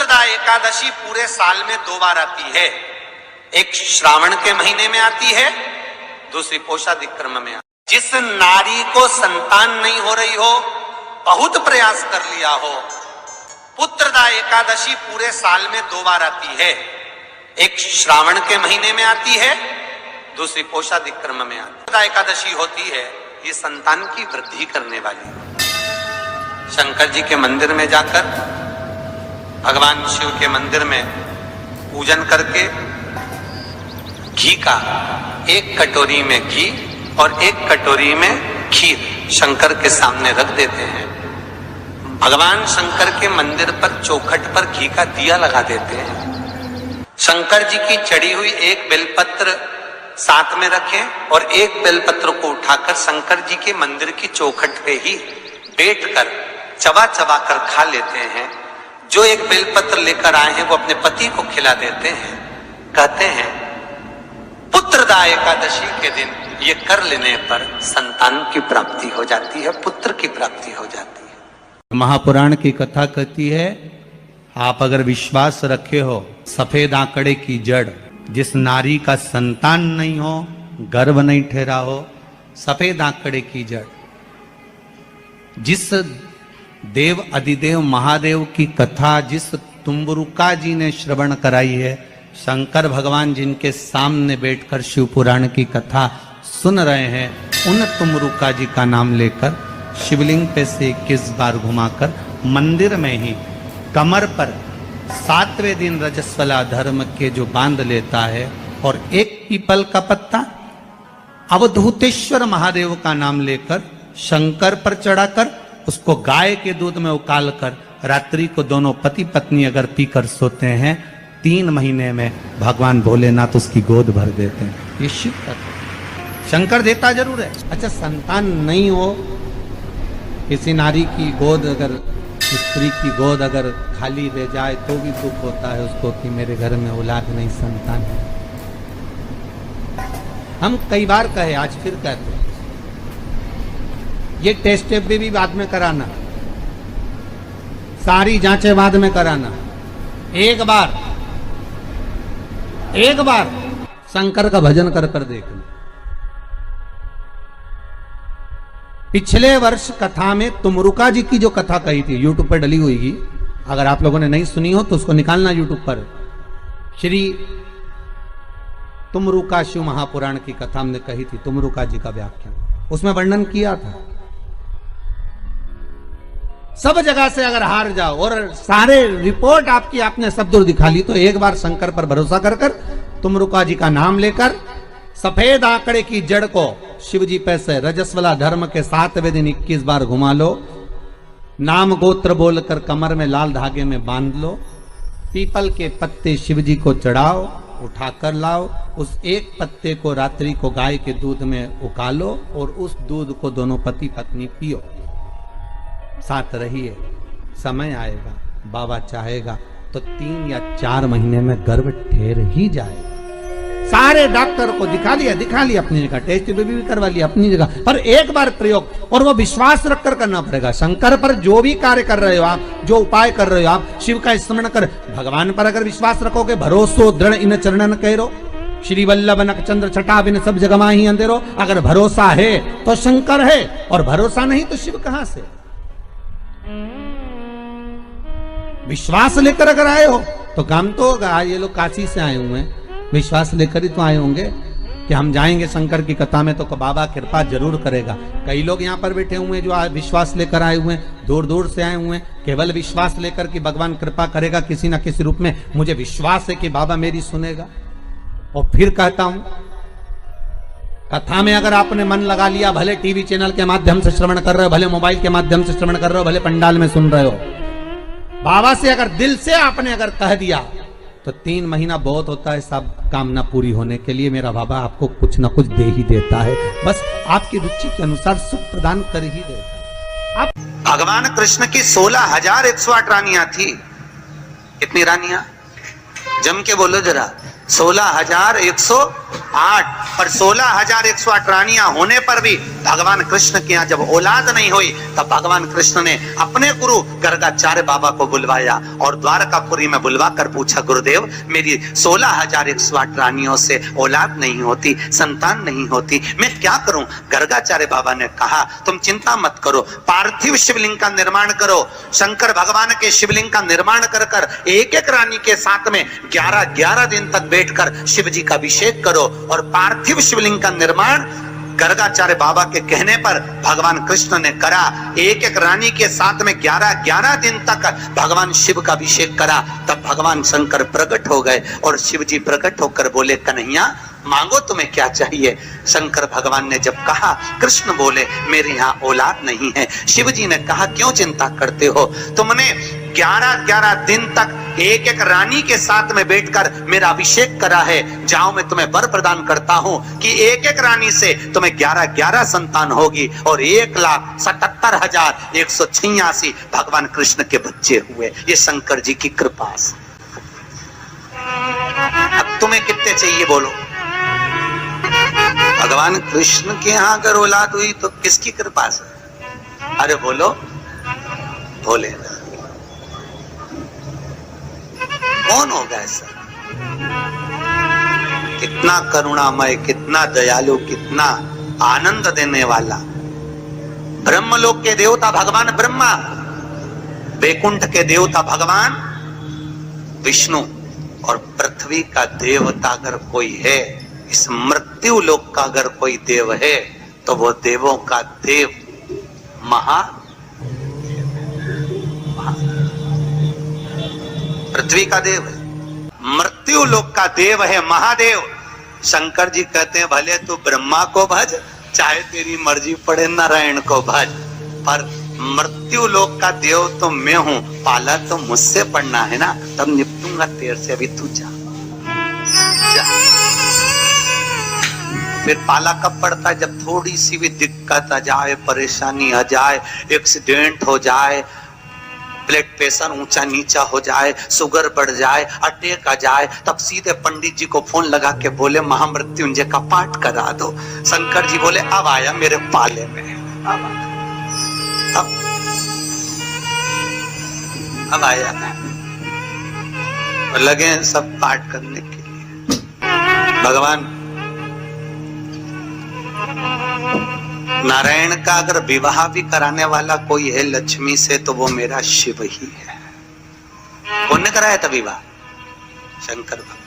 पुत्रदा एकादशी पूरे साल में 2 बार आती है। एक श्रावण के महीने में आती है, दूसरी पोषादिक्रम में आती है। जिस नारी को संतान नहीं हो रही हो, बहुत प्रयास कर लिया हो, पुत्रदा एकादशी पूरे साल में 2 बार आती है। एक श्रावण के महीने में आती है, दूसरी पोषादिक्रम में आती है। पुत्रदा एकादशी होती है, ये संतान की वृद्धि करने वाली। शंकर जी के मंदिर में जाकर, भगवान शिव के मंदिर में पूजन करके घी का 1 कटोरी में घी और 1 कटोरी में खीर शंकर के सामने रख देते हैं। भगवान शंकर के मंदिर पर चौखट पर घी का दिया लगा देते हैं। शंकर जी की चढ़ी हुई 1 बेलपत्र साथ में रखें और 1 बेलपत्र को उठाकर शंकर जी के मंदिर की चौखट पे ही बैठकर चबा चबा कर खा लेते हैं। जो 1 बेलपत्र लेकर आए हैं वो अपने पति को खिला देते हैं। कहते हैं पुत्रदा एकादशी के दिन ये कर लेने पर संतान की प्राप्ति हो जाती है, पुत्र की प्राप्ति हो जाती है। महापुराण की कथा कहती है, आप अगर विश्वास रखे हो, सफेद आंकड़े की जड़, जिस नारी का संतान नहीं हो, गर्भ नहीं ठहरा हो, सफेद आंकड़े की जड़, जिस देव अधिदेव महादेव की कथा जिस तुम्बरुका जी ने श्रवण कराई है, शंकर भगवान जिनके सामने बैठकर शिव पुराण की कथा सुन रहे हैं, उन तुम्बरुका जी का नाम लेकर शिवलिंग पे से 21 बार घुमाकर मंदिर में ही कमर पर 7वें दिन रजस्वला धर्म के जो बांध लेता है और 1 पीपल का पत्ता अवधूतेश्वर महादेव का नाम लेकर शंकर पर चढ़ाकर उसको गाय के दूध में उकाल कर रात्रि को दोनों पति पत्नी अगर पीकर सोते हैं, 3 महीने में भगवान भोलेनाथ उसकी गोद भर देते हैं। ये शिव कथा। शंकर देता जरूर है। अच्छा, संतान नहीं हो, किसी नारी की गोद अगर, स्त्री की गोद अगर खाली रह जाए तो भी दुख होता है उसको कि मेरे घर में औलाद नहीं, संतान है। हम कई बार कहे, आज फिर कहते हैं, ये टेस्ट भी बाद में कराना, सारी जांचें बाद में कराना। एक बार शंकर का भजन कर कर देखना। पिछले वर्ष कथा में तुमरुका जी की जो कथा कही थी, यूट्यूब पर डली हुई, अगर आप लोगों ने नहीं सुनी हो तो उसको निकालना यूट्यूब पर। श्री तुमरुका शिव महापुराण की कथा हमने कही थी, तुमरुका जी का व्याख्यान, उसमें वर्णन किया था। सब जगह से अगर हार जाओ और सारे रिपोर्ट आपकी आपने सब दूर दिखा ली, तो एक बार शंकर पर भरोसा कर कर तुमरुका जी का नाम लेकर सफेद आंकड़े की जड़ को शिव जी पे से रजस्वला धर्म के 7वें दिन 21 बार घुमा लो, नाम गोत्र बोलकर कमर में लाल धागे में बांध लो, पीपल के पत्ते शिव जी को चढ़ाओ, उठाकर लाओ, उस 1 पत्ते को रात्रि को गाय के दूध में उकालो और उस दूध को दोनों पति पत्नी पियो, साथ रहिए। समय आएगा, बाबा चाहेगा तो 3 या 4 महीने में गर्भ ठहर ही जाएगा। सारे डॉक्टर को दिखा लिया अपनी जगह, टेस्ट भी करवा लिया अपनी जगह, पर एक बार प्रयोग, और वो विश्वास रखकर करना पड़ेगा। शंकर पर जो भी कार्य कर रहे हो आप, जो उपाय कर रहे हो आप, शिव का स्मरण कर, भगवान पर अगर विश्वास रखोगे, भरोसो दृढ़ इन चरणन करो, श्री वल्लभ नख चंद्र छटा बिन सब जगमा ही अंधेरो। अगर भरोसा है तो शंकर है, और भरोसा नहीं तो शिव कहां से। विश्वास लेकर अगर आए हो तो काम तो होगा। ये लोग काशी से आए हुए हैं, विश्वास लेकर ही तो आए होंगे कि हम जाएंगे शंकर की कथा में तो बाबा कृपा जरूर करेगा। कई लोग यहाँ पर बैठे हुए हैं जो विश्वास लेकर आए हुए हैं, दूर दूर से आए हुए हैं, केवल विश्वास लेकर कि भगवान कृपा करेगा किसी ना किसी रूप में, मुझे विश्वास है कि बाबा मेरी सुनेगा। और फिर कहता हूं, कथा में अगर आपने मन लगा लिया, भले टीवी चैनल के माध्यम से श्रवण कर रहे हो, भले मोबाइल के माध्यम से श्रवण कर रहे हो, भले पंडाल में सुन रहे हो, बाबा से अगर दिल से आपने अगर कह दिया तो 3 महीना बहुत होता है सब कामना पूरी होने के लिए। मेरा बाबा आपको कुछ ना कुछ दे ही देता है, बस आपकी रुचि के अनुसार सुख प्रदान कर ही देता है। भगवान कृष्ण की 16,108 रानियां थी। कितनी रानियां? जम के बोलो जरा। 16,108। पर 16,108 रानियां होने पर भी भगवान कृष्ण के यहाँ जब औलाद नहीं हुई तब भगवान कृष्ण ने अपने गुरु गर्गाचार्य बाबा को बुलवाया और द्वारकापुरी में बुलवा कर पूछा, गुरुदेव मेरी 16,108 रानियों से औलाद नहीं होती, संतान नहीं होती, मैं क्या करूं? गर्गाचार्य बाबा ने कहा, तुम चिंता मत करो, पार्थिव शिवलिंग का निर्माण करो। शंकर भगवान के शिवलिंग का निर्माण कर कर एक एक रानी के साथ में 11-11 दिन तक बैठकर शिव जी का अभिषेक करो। और पार्थिव शिवलिंग का निर्माण गर्गाचार्य बाबा के कहने पर भगवान कृष्ण ने करा। एक एक रानी के साथ में 11-11 दिन तक भगवान शिव का अभिषेक करा। तब भगवान शंकर प्रकट हो गए और शिव जी प्रकट होकर बोले, कन्हैया मांगो तुम्हें क्या चाहिए? शंकर भगवान ने जब कहा, कृष्ण बोले मेरे यहाँ औलाद नहीं है। शिव जी ने कहा, क्यों चिंता करते हो? तुमने 11-11 दिन तक एक एक रानी के साथ में बैठकर मेरा अभिषेक करा है। जाओ मैं तुम्हें वर प्रदान करता हूं कि एक एक रानी से तुम्हें 11-11 संतान होगी और 1,77,186 भगवान कृष्ण के बच्चे हुए। ये शंकर जी की कृपा से। अब तुम्हें कितने चाहिए बोलो? भगवान कृष्ण के यहाँ अगर औलाद हुई तो किसकी कृपा से? अरे बोलो, भोले कौन होगा ऐसा? कितना करुणामय, कितना दयालु, कितना आनंद देने वाला। ब्रह्मलोक के देवता भगवान ब्रह्मा, वैकुंठ के देवता भगवान विष्णु और पृथ्वी का देवता अगर कोई है, इस मृत्यु लोक का अगर कोई देव है तो वो देवों का देव पृथ्वी का देव है, मृत्यु लोक का देव है महादेव। शंकर जी कहते हैं, भले तू ब्रह्मा को भज, चाहे तेरी मर्जी पड़े नारायण को भज, पर मृत्यु लोक का देव तो मैं हूं, पाला तो मुझसे पड़ना है ना, तब निपटूंगा तेरे से। अभी तू जा। फिर पाला कब पड़ता है? जब थोड़ी सी भी दिक्कत आ जाए, परेशानी आ जाए, एक्सीडेंट हो जाए, ब्लड प्रेशर ऊंचा नीचा हो जाए, शुगर बढ़ जाए, अटैक आ जाए, तब सीधे पंडित जी को फोन लगा के बोले महामृत्युंजय का पाठ करा दो। शंकर जी बोले अब आया मेरे पाले में, अब आया और लगे सब पाठ करने के लिए। भगवान नारायण का अगर विवाह भी कराने वाला कोई है लक्ष्मी से तो वो मेरा शिव ही है। कौन ने कराया था विवाह? शंकर भगवान।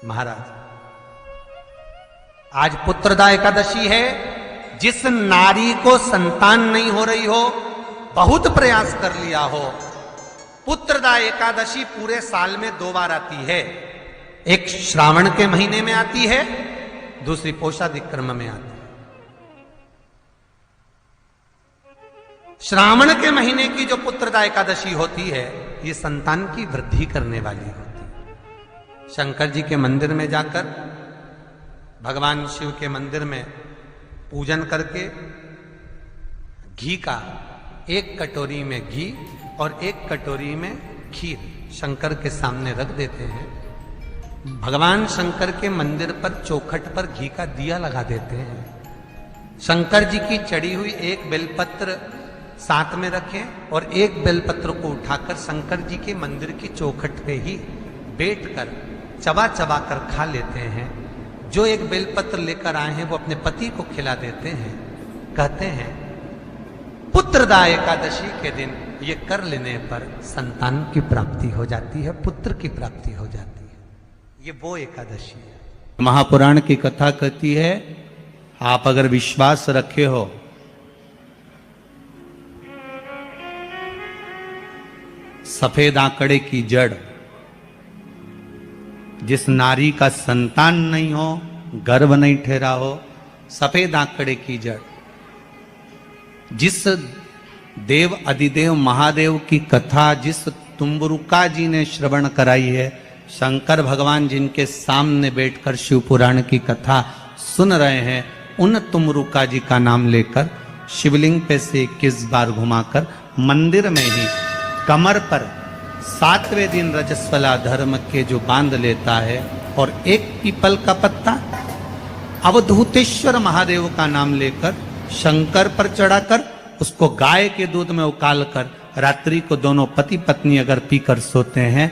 महाराज आज पुत्रदा एकादशी है। जिस नारी को संतान नहीं हो रही हो, बहुत प्रयास कर लिया हो, पुत्रदा एकादशी पूरे साल में 2 बार आती है। एक श्रावण के महीने में आती है, दूसरी पौषाधिक क्रम में आती है। श्रावण के महीने की जो पुत्रदा एकादशी होती है, ये संतान की वृद्धि करने वाली होती है। शंकर जी के मंदिर में जाकर, भगवान शिव के मंदिर में पूजन करके घी का 1 कटोरी में घी और 1 कटोरी में खीर शंकर के सामने रख देते हैं। भगवान शंकर के मंदिर पर चौखट पर घी का दिया लगा देते हैं। शंकर जी की चढ़ी हुई 1 बेलपत्र साथ में रखें और 1 बेलपत्र को उठाकर शंकर जी के मंदिर की चौखट पे ही बैठकर चबा चबा कर खा लेते हैं। जो 1 बेलपत्र लेकर आए हैं वो अपने पति को खिला देते हैं। कहते हैं पुत्रदा एकादशी के दिन ये कर लेने पर संतान की प्राप्ति हो जाती है, पुत्र की प्राप्ति हो जाती है। ये वो एकादशी है। महापुराण की कथा कहती है, आप अगर विश्वास रखे हो सफेद आंकड़े की जड़, जिस नारी का संतान नहीं हो, गर्भ नहीं ठहरा हो, सफेद आंकड़े की जड़, जिस देव अधिदेव महादेव की कथा जिस तुम्बरुका जी ने श्रवण कराई है, शंकर भगवान जिनके सामने बैठकर शिव पुराण की कथा सुन रहे हैं, उन तुमरुका जी का नाम लेकर शिवलिंग पे से 21 बार घुमाकर मंदिर में ही कमर पर 7वें दिन रजस्वला धर्म के जो बांध लेता है, और एक पीपल का पत्ता अवधूतेश्वर महादेव का नाम लेकर शंकर पर चढ़ाकर उसको गाय के दूध में उकाल कर रात्रि को दोनों पति पत्नी अगर पीकर सोते हैं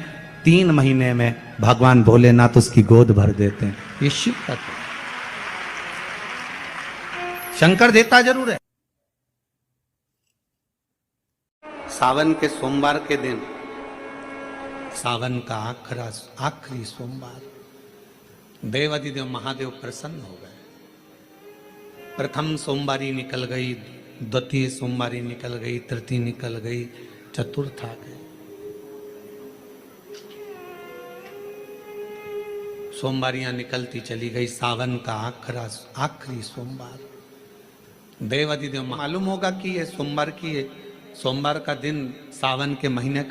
3 महीने में भगवान भोलेनाथ उसकी गोद भर देते हैं। ये शिव का तो शंकर देता जरूर है। सावन के सोमवार के दिन, सावन का आखिरी सोमवार, देवादिदेव महादेव प्रसन्न हो गए। प्रथम सोमवारी निकल गई, द्वितीय सोमवारी निकल गई, तृतीय निकल गई, चतुर्थ आ गई। सोमवारियां निकलती चली गई। सावन का आखिरी सोमवार, देवादिदेव मालूम होगा कि ये सोमवार का दिन सावन के महीने